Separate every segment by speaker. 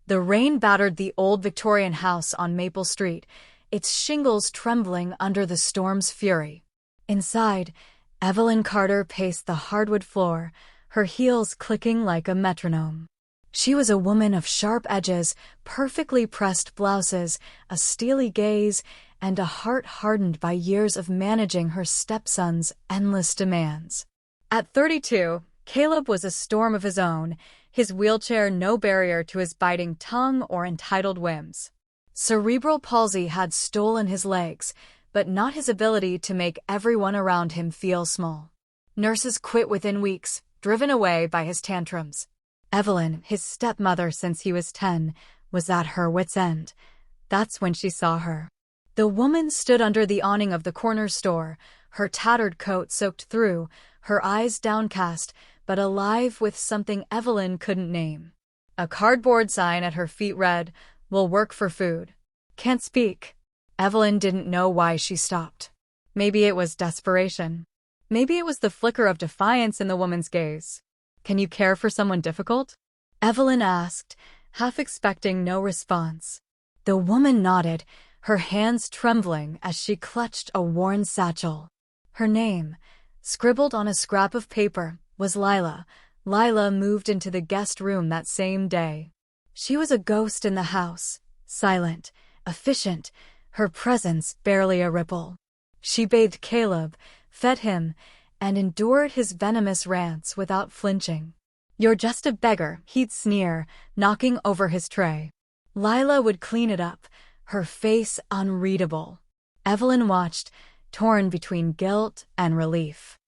Speaker 1: The rain battered the old Victorian house on Maple Street, its shingles trembling under the storm's fury. Inside, Evelyn Carter paced the hardwood floor, her heels clicking like a metronome. She was a woman of sharp edges, perfectly pressed blouses, a steely gaze, and a heart hardened by years of managing her stepson's endless demands. At 32, Caleb was a storm of his own, his wheelchair no barrier to his biting tongue or entitled whims. Cerebral palsy had stolen his legs, but not his ability to make everyone around him feel small. Nurses quit within weeks, driven away by his tantrums. Evelyn, his stepmother since he was 10, was at her wit's end. That's when she saw her. The woman stood under the awning of the corner store, her tattered coat soaked through, her eyes downcast, but alive with something Evelyn couldn't name. A cardboard sign at her feet read, "Will work for food." Can't speak. Evelyn didn't know why she stopped. Maybe it was desperation. Maybe it was the flicker of defiance in the woman's gaze. "Can you care for someone difficult?" Evelyn asked, half expecting no response. The woman nodded, her hands trembling as she clutched a worn satchel. Her name, scribbled on a scrap of paper, was Lila. Lila moved into the guest room that same day. She was a ghost in the house, silent, efficient, her presence barely a ripple. She bathed Caleb, fed him, and endured his venomous rants without flinching. "You're just a beggar," he'd sneer, knocking over his tray. Lila would clean it up, her face unreadable. Evelyn watched, torn between guilt and relief.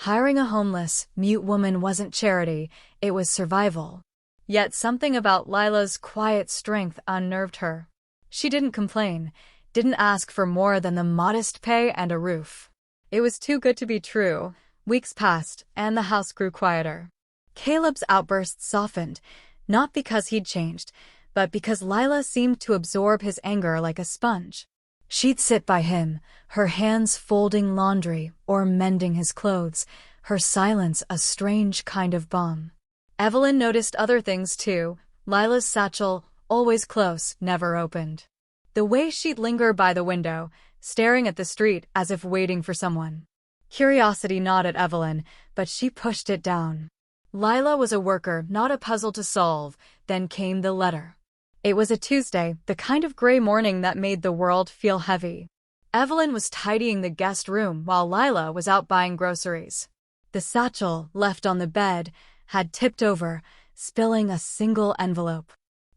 Speaker 1: Hiring a homeless, mute woman wasn't charity, it was survival. Yet something about Lila's quiet strength unnerved her. She didn't complain, didn't ask for more than the modest pay and a roof. It was too good to be true. Weeks passed, and the house grew quieter. Caleb's outbursts softened, not because he'd changed, but because Lila seemed to absorb his anger like a sponge. She'd sit by him, her hands folding laundry or mending his clothes, her silence a strange kind of balm. Evelyn noticed other things too. Lila's satchel, always close, never opened. The way she'd linger by the window, staring at the street as if waiting for someone. Curiosity gnawed at Evelyn, but she pushed it down. Lila was a worker, not a puzzle to solve. Then came the letter. It was a Tuesday, the kind of gray morning that made the world feel heavy. Evelyn was tidying the guest room while Lila was out buying groceries. The satchel, left on the bed, had tipped over, spilling a single envelope.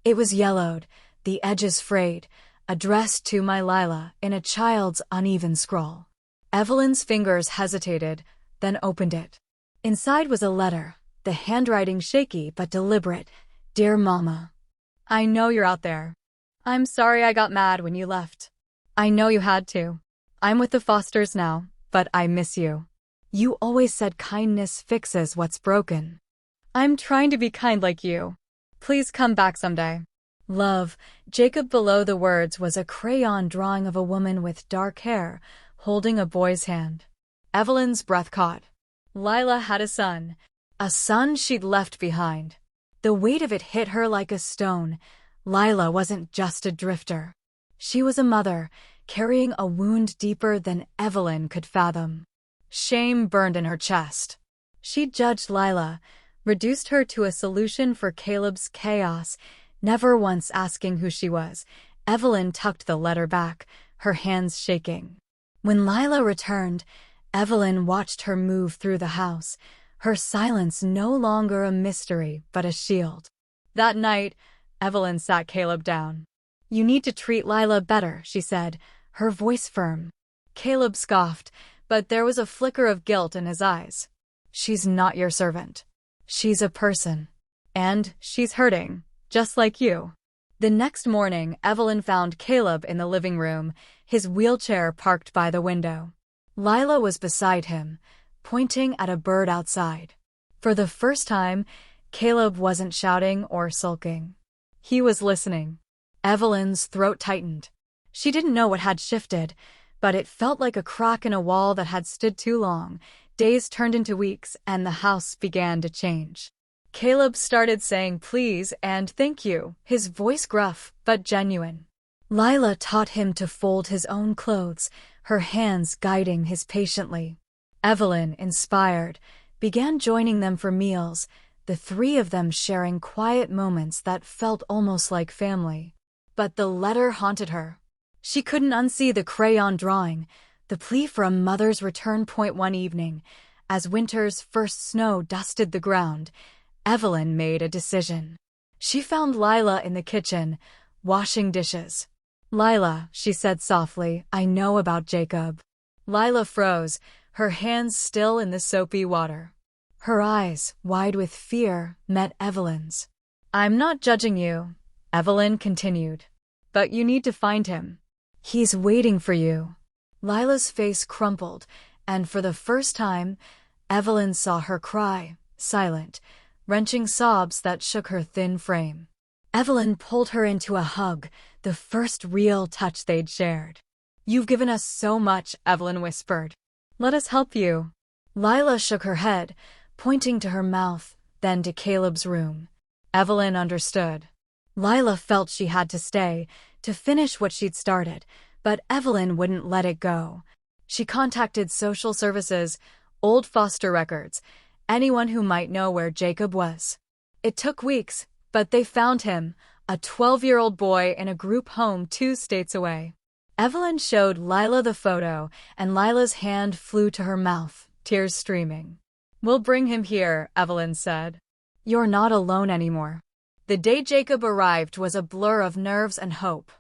Speaker 1: It was yellowed, the edges frayed, addressed to my Lila in a child's uneven scrawl. Evelyn's fingers hesitated, then opened it. Inside was a letter, the handwriting shaky but deliberate. "Dear Mama, I know you're out there. I'm sorry I got mad when you left. I know you had to. I'm with the Fosters now, but I miss you. You always said kindness fixes what's broken. I'm trying to be kind like you. Please come back someday. Love." Jacob below the words was a crayon drawing of a woman with dark hair, holding a boy's hand. Evelyn's breath caught. Lila had a son she'd left behind. The weight of it hit her like a stone. Lila wasn't just a drifter. She was a mother, carrying a wound deeper than Evelyn could fathom. Shame burned in her chest. She'd judged Lila, reduced her to a solution for Caleb's chaos, never once asking who she was. Evelyn tucked the letter back, her hands shaking. When Lila returned, Evelyn watched her move through the house, her silence no longer a mystery but a shield. That night, Evelyn sat Caleb down. "You need to treat Lila better," she said, her voice firm. Caleb scoffed, but there was a flicker of guilt in his eyes. "She's not your servant. She's a person. And she's hurting, just like you." The next morning, Evelyn found Caleb in the living room, his wheelchair parked by the window. Lila was beside him, pointing at a bird outside. For the first time, Caleb wasn't shouting or sulking. He was listening. Evelyn's throat tightened. She didn't know what had shifted, but it felt like a crack in a wall that had stood too long. Days turned into weeks, and the house began to change. Caleb started saying please and thank you, his voice gruff but genuine. Lila taught him to fold his own clothes, her hands guiding his patiently. Evelyn, inspired, began joining them for meals, the three of them sharing quiet moments that felt almost like family. But the letter haunted her. She couldn't unsee the crayon drawing, the plea for a mother's return. One evening, as winter's first snow dusted the ground, Evelyn made a decision. She found Lila in the kitchen, washing dishes. "Lila," she said softly, "I know about Jacob." Lila froze, her hands still in the soapy water. Her eyes, wide with fear, met Evelyn's. "I'm not judging you," Evelyn continued. "But you need to find him. He's waiting for you." Lila's face crumpled, and for the first time, Evelyn saw her cry, silent, wrenching sobs that shook her thin frame. Evelyn pulled her into a hug, the first real touch they'd shared. "You've given us so much," Evelyn whispered. "Let us help you." Lila shook her head, pointing to her mouth, then to Caleb's room. Evelyn understood. Lila felt she had to stay, to finish what she'd started, but Evelyn wouldn't let it go. She contacted social services, old foster records, anyone who might know where Jacob was. It took weeks, but they found him, a 12-year-old boy in a group home 2 states away. Evelyn showed Lila the photo, and Lila's hand flew to her mouth, tears streaming. "We'll bring him here," Evelyn said. "You're not alone anymore." The day Jacob arrived was a blur of nerves and hope.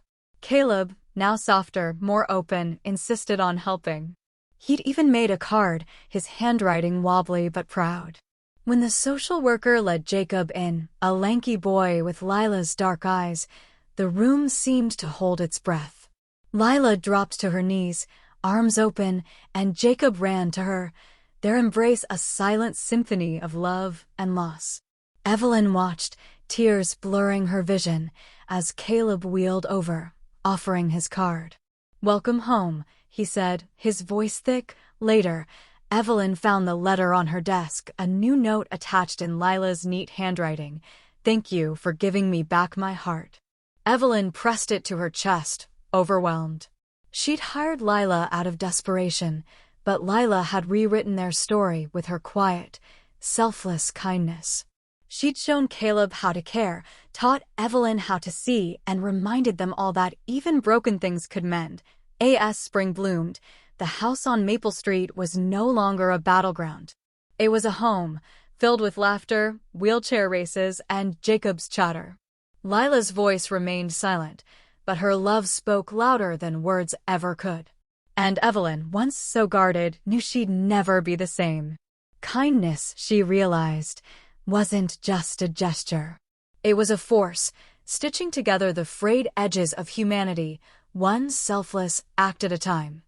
Speaker 1: Caleb, now softer, more open, insisted on helping. He'd even made a card, his handwriting wobbly but proud. When the social worker led Jacob in, a lanky boy with Lila's dark eyes, the room seemed to hold its breath. Lila dropped to her knees, arms open, and Jacob ran to her, their embrace a silent symphony of love and loss. Evelyn watched, tears blurring her vision, as Caleb wheeled over, offering his card. "Welcome home," he said, his voice thick. Later, Evelyn found the letter on her desk, a new note attached in Lila's neat handwriting. "Thank you for giving me back my heart." Evelyn pressed it to her chest, overwhelmed. She'd hired Lila out of desperation, but Lila had rewritten their story with her quiet, selfless kindness. She'd shown Caleb how to care, taught Evelyn how to see, and reminded them all that even broken things could mend. As spring bloomed, the house on Maple Street was no longer a battleground. It was a home, filled with laughter, wheelchair races, and Jacob's chatter. Lila's voice remained silent, but her love spoke louder than words ever could. And Evelyn, once so guarded, knew she'd never be the same. Kindness, she realized, wasn't just a gesture. It was a force, stitching together the frayed edges of humanity, one selfless act at a time.